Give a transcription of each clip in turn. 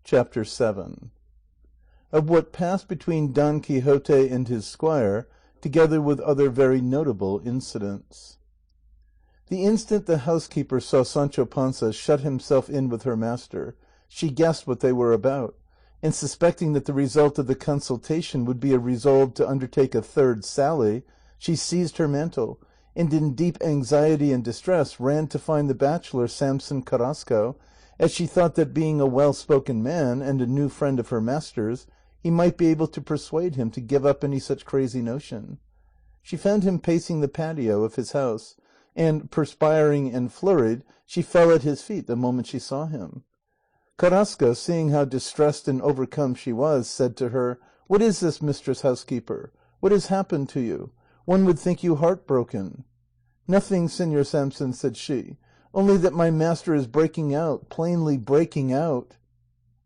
Chapter 7 of what passed between Don Quixote and his squire, together with other very notable incidents. The instant the housekeeper saw Sancho Panza shut himself in with her master, she guessed what they were about, and suspecting that the result of the consultation would be a resolve to undertake a third sally, she seized her mantle, and in deep anxiety and distress ran to find the bachelor Samson Carrasco, as she thought that being a well-spoken man and a new friend of her master's, he might be able to persuade him to give up any such crazy notion. She found him pacing the patio of his house, and, perspiring and flurried, she fell at his feet the moment she saw him. Carrasco, seeing how distressed and overcome she was, said to her, "What is this, mistress housekeeper? What has happened to you? One would think you heartbroken." "Nothing, Señor Samson," said she, "only that my master is breaking out, plainly breaking out."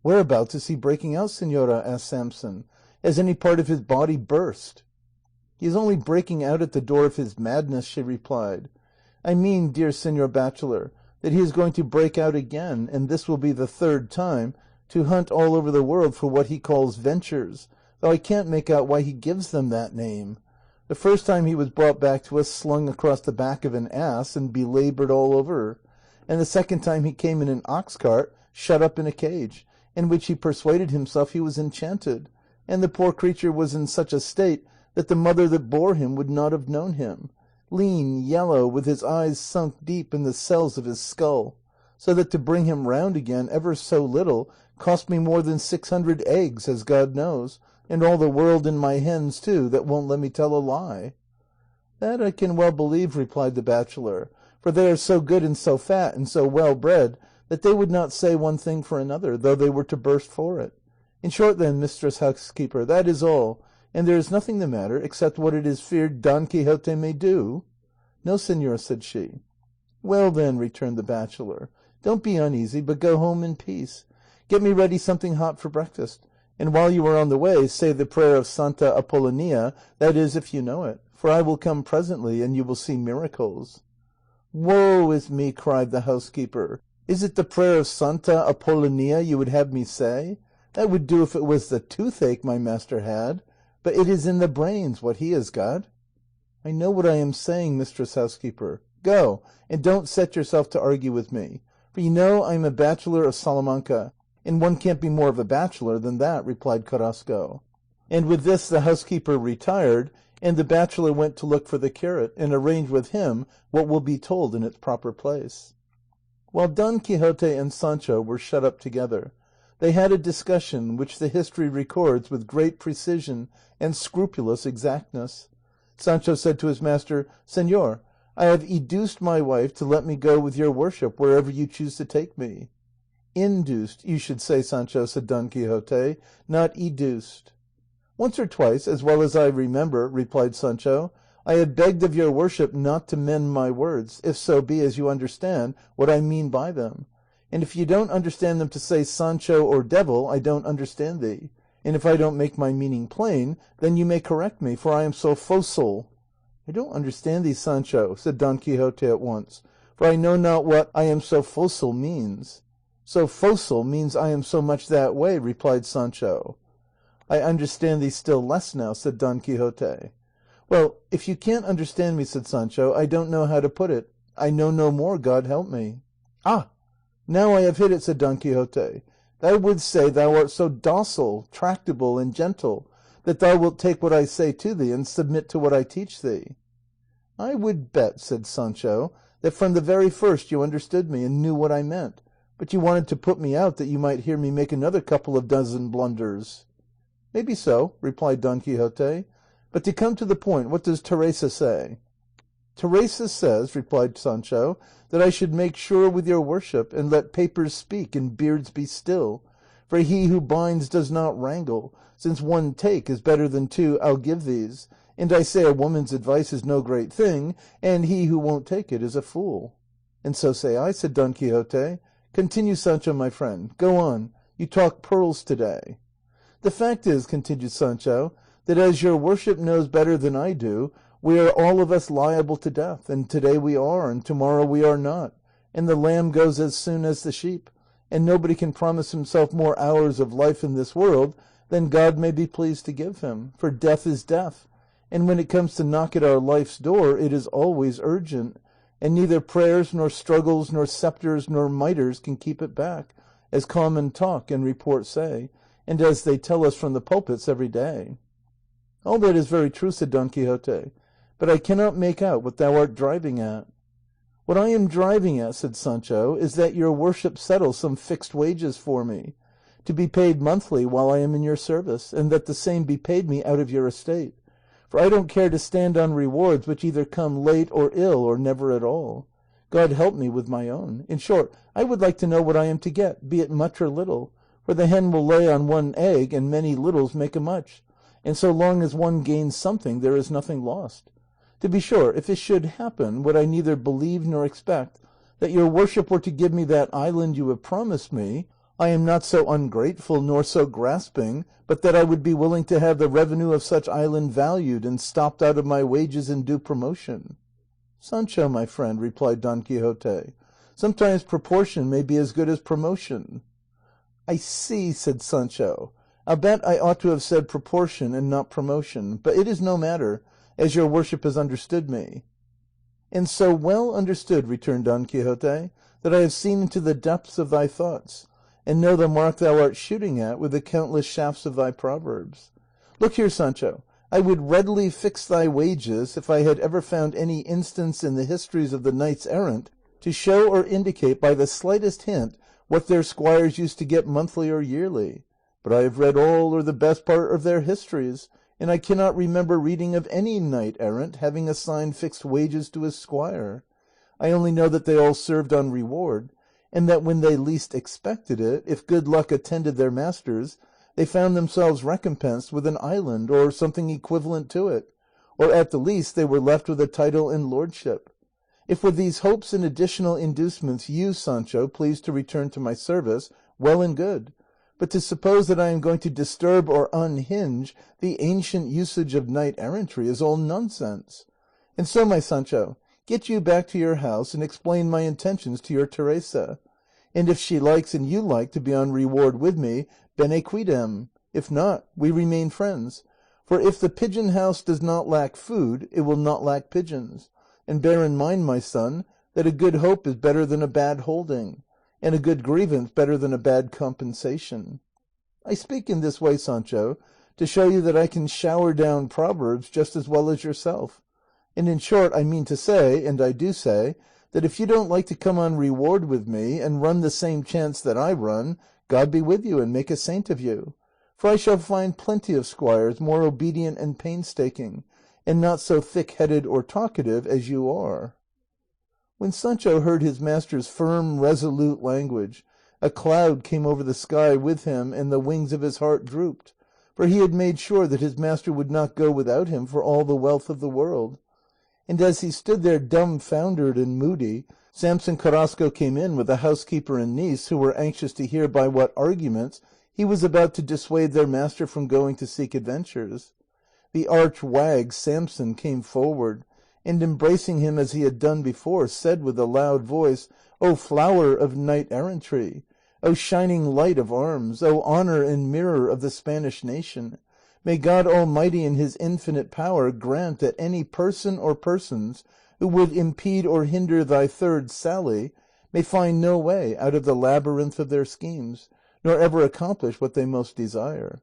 "Whereabouts is he breaking out, señora?" asked Samson. "Has any part of his body burst?" "He is only breaking out at the door of his madness," she replied. "I mean, dear señor bachelor, that he is going to break out again, and this will be the third time, to hunt all over the world for what he calls ventures, though I can't make out why he gives them that name. The first time he was brought back to us slung across the back of an ass and belaboured all over, and the second time he came in an ox cart, shut up in a cage, in which he persuaded himself he was enchanted, and the poor creature was in such a state that the mother that bore him would not have known him, lean, yellow, with his eyes sunk deep in the cells of his skull, so that to bring him round again ever so little cost me more than 600 eggs, as God knows, and all the world and my hens too, that won't let me tell a lie." "That I can well believe," replied the bachelor, "for they are so good and so fat and so well bred that they would not say one thing for another, though they were to burst for it. In short then, mistress housekeeper, that is all, and there is nothing the matter except what it is feared Don Quixote may do?" "No, señor," said she. "Well then," returned the bachelor, "don't be uneasy, but go home in peace. Get me ready something hot for breakfast, and while you are on the way say the prayer of Santa Apollonia, that is, if you know it, for I will come presently, and you will see miracles." "Woe is me!" cried the housekeeper. "Is it the prayer of Santa Apollonia you would have me say? That would do if it was the toothache my master had, but it is in the brains what he has got." "I know what I am saying, mistress housekeeper. Go, and don't set yourself to argue with me, for you know I am a bachelor of Salamanca, and one can't be more of a bachelor than that," replied Carrasco. And with this the housekeeper retired, and the bachelor went to look for the curate, and arrange with him what will be told in its proper place. While Don Quixote and Sancho were shut up together, they had a discussion which the history records with great precision and scrupulous exactness. Sancho said to his master, "Señor, I have educed my wife to let me go with your worship wherever you choose to take me." "Induced, you should say, Sancho," said Don Quixote, "not educed." "Once or twice, as well as I remember," replied Sancho, "I have begged of your worship not to mend my words, if so be as you understand what I mean by them; and if you don't understand them to say Sancho or devil, I don't understand thee; and if I don't make my meaning plain, then you may correct me, for I am so focile." "I don't understand thee, Sancho," said Don Quixote at once, "for I know not what I am so focile means." "So focile means I am so much that way," replied Sancho. "I understand thee still less now," said Don Quixote. "Well, if you can't understand me," said Sancho, "I don't know how to put it; I know no more, God help me." "Ah, now I have hit it," said Don Quixote. "Thou wouldst say thou art so docile, tractable, and gentle, that thou wilt take what I say to thee and submit to what I teach thee." "I would bet," said Sancho, "that from the very first you understood me, and knew what I meant, but you wanted to put me out that you might hear me make another couple of dozen blunders." "Maybe so," replied Don Quixote; "but to come to the point, what does Teresa say?" "Teresa says," replied Sancho, "that I should make sure with your worship, and let papers speak and beards be still; for he who binds does not wrangle, since one take is better than two I'll give these, and I say a woman's advice is no great thing, and he who won't take it is a fool." "And so say I," said Don Quixote. "Continue, Sancho, my friend; go on; you talk pearls to-day." "The fact is," continued Sancho, "that as your worship knows better than I do, we are all of us liable to death, and to-day we are, and to-morrow we are not, and the lamb goes as soon as the sheep, and nobody can promise himself more hours of life in this world than God may be pleased to give him, for death is death, and when it comes to knock at our life's door, it is always urgent, and neither prayers nor struggles nor sceptres nor mitres can keep it back, as common talk and report say, and as they tell us from the pulpits every day." "All that is very true," said Don Quixote, "but I cannot make out what thou art driving at." "What I am driving at," said Sancho, "is that your worship settle some fixed wages for me, to be paid monthly while I am in your service, and that the same be paid me out of your estate, for I don't care to stand on rewards which either come late or ill or never at all. God help me with my own. In short, I would like to know what I am to get, be it much or little, for the hen will lay on one egg, and many littles make a much, and so long as one gains something there is nothing lost. To be sure, if it should happen, what I neither believe nor expect, that your worship were to give me that island you have promised me, I am not so ungrateful nor so grasping, but that I would be willing to have the revenue of such island valued and stopped out of my wages in due promotion." "Sancho, my friend," replied Don Quixote, "sometimes proportion may be as good as promotion." "I see," said Sancho. "I'll bet I ought to have said proportion and not promotion, but it is no matter, as your worship has understood me." "And so well understood," returned Don Quixote, "that I have seen into the depths of thy thoughts, and know the mark thou art shooting at with the countless shafts of thy proverbs. Look here, Sancho, I would readily fix thy wages if I had ever found any instance in the histories of the knights errant to show or indicate by the slightest hint what their squires used to get monthly or yearly; but I have read all or the best part of their histories, and I cannot remember reading of any knight errant having assigned fixed wages to his squire. I only know that they all served on reward, and that when they least expected it, if good luck attended their masters, they found themselves recompensed with an island or something equivalent to it, or at the least they were left with a title and lordship. If with these hopes and additional inducements you, Sancho, please to return to my service, well and good, but to suppose that I am going to disturb or unhinge the ancient usage of knight errantry is all nonsense. And so, my Sancho, get you back to your house and explain my intentions to your Teresa, and if she likes and you like to be on reward with me, bene quidem; if not, we remain friends, for if the pigeon house does not lack food, it will not lack pigeons, and bear in mind, my son, that a good hope is better than a bad holding, and a good grievance better than a bad compensation. I speak in this way, Sancho, to show you that I can shower down proverbs just as well as yourself, and in short I mean to say, and I do say, that if you don't like to come on reward with me and run the same chance that I run, God be with you and make a saint of you, for I shall find plenty of squires more obedient and painstaking, and not so thick-headed or talkative as you are." When Sancho heard his master's firm, resolute language, a cloud came over the sky with him, and the wings of his heart drooped, for he had made sure that his master would not go without him for all the wealth of the world. And as he stood there dumbfoundered and moody, Samson Carrasco came in with the housekeeper and niece, who were anxious to hear by what arguments he was about to dissuade their master from going to seek adventures. The arch wag Samson came forward, and embracing him as he had done before, said with a loud voice, "O flower of knight errantry! O shining light of arms! O honour and mirror of the Spanish nation! May God Almighty in his infinite power grant that any person or persons who would impede or hinder thy third sally may find no way out of the labyrinth of their schemes, nor ever accomplish what they most desire."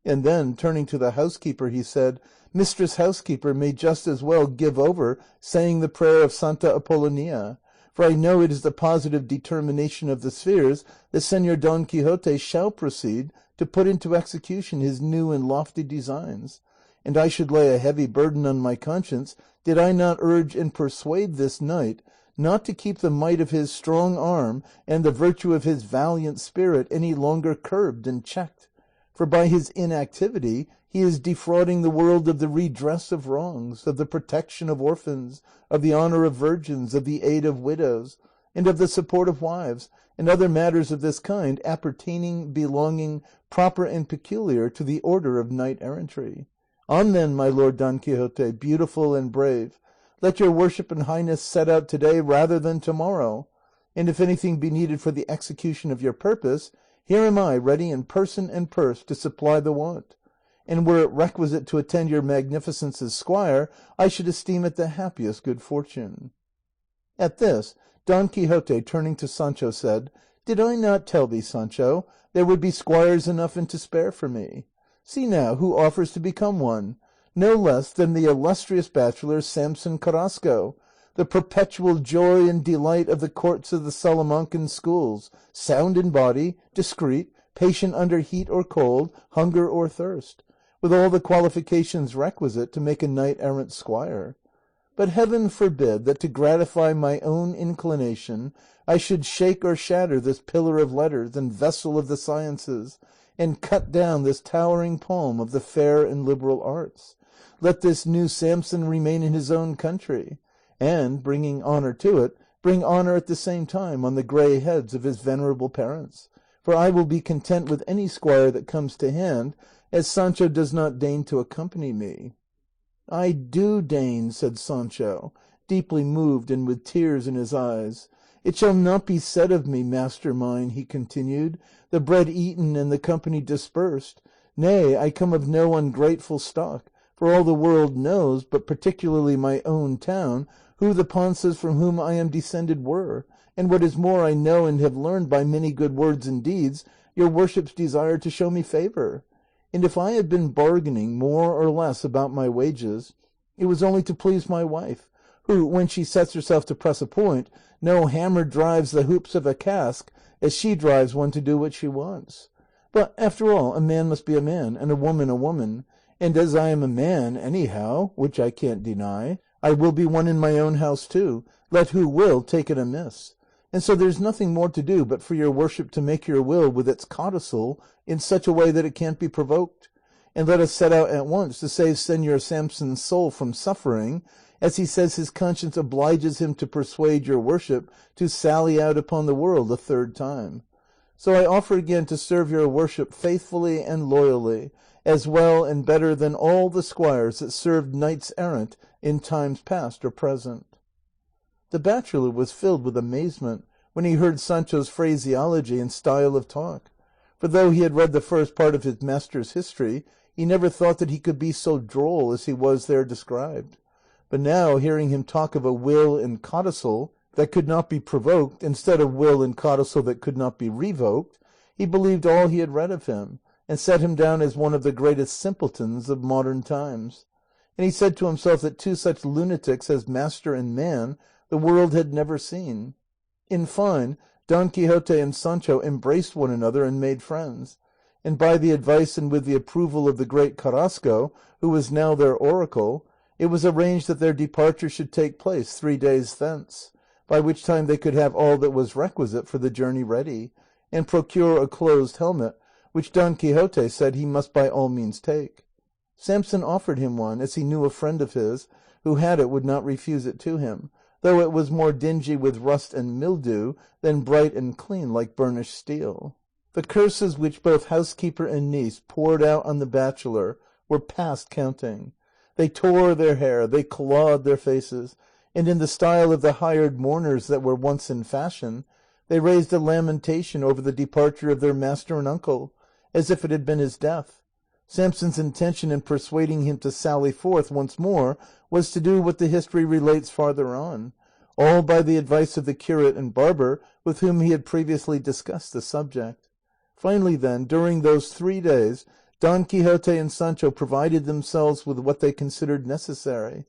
And then, turning to the housekeeper, he said, "Mistress housekeeper may just as well give over saying the prayer of Santa Apollonia, for I know it is the positive determination of the spheres that Señor Don Quixote shall proceed to put into execution his new and lofty designs, and I should lay a heavy burden on my conscience did I not urge and persuade this knight not to keep the might of his strong arm and the virtue of his valiant spirit any longer curbed and checked, for by his inactivity he is defrauding the world of the redress of wrongs, of the protection of orphans, of the honour of virgins, of the aid of widows, and of the support of wives, and other matters of this kind appertaining, belonging, proper and peculiar to the order of knight errantry. On then, my lord Don Quixote, beautiful and brave, let your worship and highness set out today rather than tomorrow, and if anything be needed for the execution of your purpose, here am I ready in person and purse to supply the want. And were it requisite to attend your magnificence's squire, I should esteem it the happiest good fortune." At this, Don Quixote, turning to Sancho, said, "Did I not tell thee, Sancho, there would be squires enough and to spare for me? See now who offers to become one, no less than the illustrious bachelor Samson Carrasco, the perpetual joy and delight of the courts of the Salamancan schools, sound in body, discreet, patient under heat or cold, hunger or thirst, with all the qualifications requisite to make a knight-errant squire. But heaven forbid that to gratify my own inclination I should shake or shatter this pillar of letters and vessel of the sciences, and cut down this towering palm of the fair and liberal arts. Let this new Samson remain in his own country, and, bringing honour to it, bring honour at the same time on the grey heads of his venerable parents, for I will be content with any squire that comes to hand, as Sancho does not deign to accompany me." "I do deign," said Sancho, deeply moved and with tears in his eyes. "It shall not be said of me, master mine," he continued, "the bread eaten and the company dispersed. Nay, I come of no ungrateful stock, for all the world knows, but particularly my own town, who the Panzas from whom I am descended were, and what is more, I know and have learned by many good words and deeds your worship's desire to show me favour. And if I have been bargaining more or less about my wages, it was only to please my wife, who, when she sets herself to press a point, no hammer drives the hoops of a cask as she drives one to do what she wants. But, after all, a man must be a man, and a woman, and as I am a man anyhow, which I can't deny, I will be one in my own house too, let who will take it amiss. And so there's nothing more to do but for your worship to make your will with its codicil in such a way that it can't be provoked, and let us set out at once to save Señor Samson's soul from suffering, as he says his conscience obliges him to persuade your worship to sally out upon the world a third time. So I offer again to serve your worship faithfully and loyally, as well and better than all the squires that served knights errant in times past or present." The bachelor was filled with amazement when he heard Sancho's phraseology and style of talk, for though he had read the first part of his master's history, he never thought that he could be so droll as he was there described. But now, hearing him talk of a will and codicil that could not be provoked, instead of will and codicil that could not be revoked, he believed all he had read of him, and set him down as one of the greatest simpletons of modern times. And he said to himself that two such lunatics as master and man the world had never seen. In fine, Don Quixote and Sancho embraced one another and made friends, and by the advice and with the approval of the great Carrasco, who was now their oracle, it was arranged that their departure should take place 3 days thence, by which time they could have all that was requisite for the journey ready, and procure a closed helmet, which Don Quixote said he must by all means take. Samson offered him one, as he knew a friend of his, who had it, would not refuse it to him, though it was more dingy with rust and mildew than bright and clean like burnished steel. The curses which both housekeeper and niece poured out on the bachelor were past counting. They tore their hair, they clawed their faces, and in the style of the hired mourners that were once in fashion, they raised a lamentation over the departure of their master and uncle, as if it had been his death. Samson's intention in persuading him to sally forth once more was to do what the history relates farther on, all by the advice of the curate and barber with whom he had previously discussed the subject. Finally, then, during those 3 days, Don Quixote and Sancho provided themselves with what they considered necessary,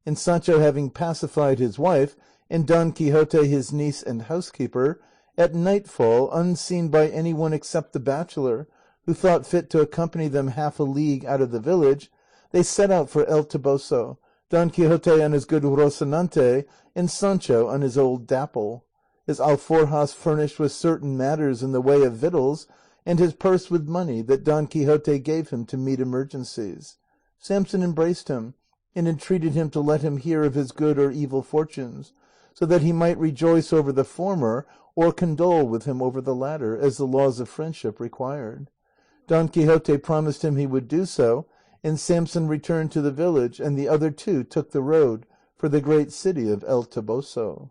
and Sancho having pacified his wife, and Don Quixote his niece and housekeeper, at nightfall, unseen by any one except the bachelor, who thought fit to accompany them half a league out of the village, they set out for El Toboso, Don Quixote on his good Rocinante, and Sancho on his old Dapple, his alforjas furnished with certain matters in the way of victuals, and his purse with money that Don Quixote gave him to meet emergencies. Samson embraced him, and entreated him to let him hear of his good or evil fortunes, so that he might rejoice over the former or condole with him over the latter, as the laws of friendship required. Don Quixote promised him he would do so, and Samson returned to the village, and the other two took the road for the great city of El Toboso.